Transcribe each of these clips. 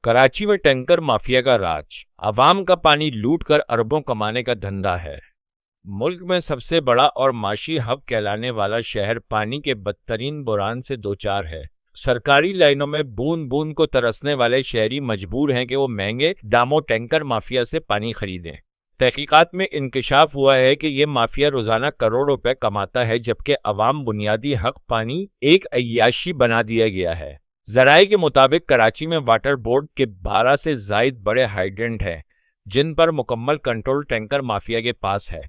कराची में tanker mafia का राज, आवाम का पानी लूट कर अरबों कमाने का धंधा है। मुल्क में सबसे बड़ा और माशी हब कहलाने वाला शहर पानी के बदतरीन बुरान से दोचार है। सरकारी लाइनों में बूंद बूंद को तरसने वाले शहरी मजबूर हैं कि वो महंगे दामों टैंकर माफिया से पानी खरीदें। तहकीकात में इंकशाफ हुआ है कि ये माफिया रोजाना करोड़ रुपए कमाता है, जबकि अवाम बुनियादी हक पानी एक अय्याशी बना दिया गया है। जराये के मुताबिक कराची में वाटर बोर्ड के 12 से जायद बड़े हाइड्रेंट हैं, जिन पर मुकम्मल कंट्रोल टैंकर माफिया के पास है।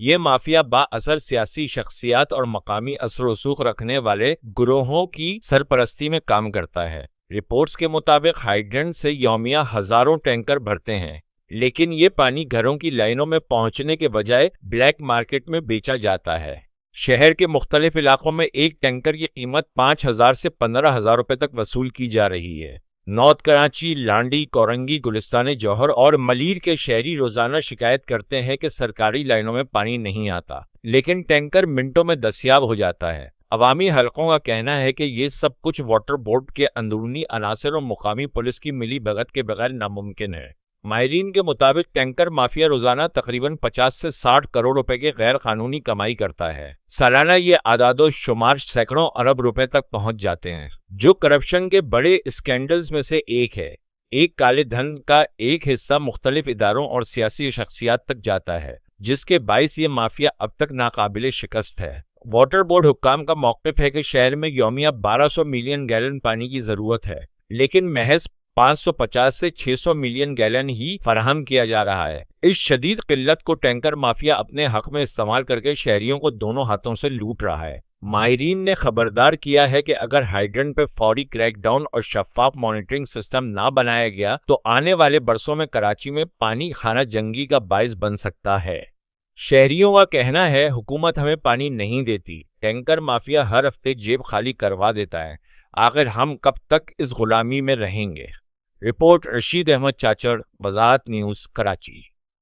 ये माफिया बाअसर सियासी शख्सियात और मकामी असर रसूख रखने वाले गुरोहों की सरपरस्ती में काम करता है। रिपोर्ट्स के मुताबिक हाइड्रेंट से यौमिया हजारों टैंकर भरते हैं, लेकिन ये पानी घरों की लाइनों में पहुंचने के बजाय ब्लैक मार्केट में बेचा जाता है। शहर के मुख्तलिफ इलाकों में एक टैंकर की कीमत 5,000 से 15,000 रुपए तक वसूल की जा रही है। नॉर्थ कराची, लांडी, कोरंगी, गुलिस्तान जौहर और मलीर के शहरी रोजाना शिकायत करते हैं कि सरकारी लाइनों में पानी नहीं आता, लेकिन टैंकर मिनटों में दस्तयाब हो जाता है। अवामी हलकों का कहना है कि ये सब कुछ वाटर बोर्ड के अंदरूनी अनासर और मुकामी पुलिस की मिली भगत के बगैर नामुमकिन है। माहिरीन के मुताबिक टैंकर माफिया रोजाना तकरीबन 50 से 60 करोड़ रुपए की गैर कानूनी कमाई करता है। सालाना ये आदादो शुमार सैकड़ों अरब रुपए तक पहुंच जाते हैं, जो करप्शन के बड़े स्कैंडल्स में से एक है। एक काले धन का एक हिस्सा मुख्तलिफ इदारों और सियासी शख्सियात तक जाता है, जिसके बाइस ये माफिया अब तक नाकाबिले शिकस्त है। वाटर बोर्ड हुक्काम का मौक़िफ़ है कि शहर में यौमिया 1200 मिलियन गैलन पानी की जरूरत है, लेकिन महज 550 से 600 मिलियन गैलन ही फराहम किया जा रहा है। इस शदीद किल्लत को टैंकर माफिया अपने हक में इस्तेमाल करके शहरियों को दोनों हाथों से लूट रहा है। माहिरीन ने खबरदार किया है कि अगर हाइड्रेंट पे फौरी क्रैकडाउन और शफाफ मॉनिटरिंग सिस्टम ना बनाया गया तो आने वाले बरसों में कराची में पानी खाना जंगी का बाइस बन सकता है। शहरियों का कहना है हुकूमत हमें पानी नहीं देती, टैंकर माफिया हर हफ्ते जेब खाली करवा देता है। आखिर हम कब तक इस गुलामी में रहेंगे? Report Rashid Ahmad चाचड़, वज़ाहत news, Karachi.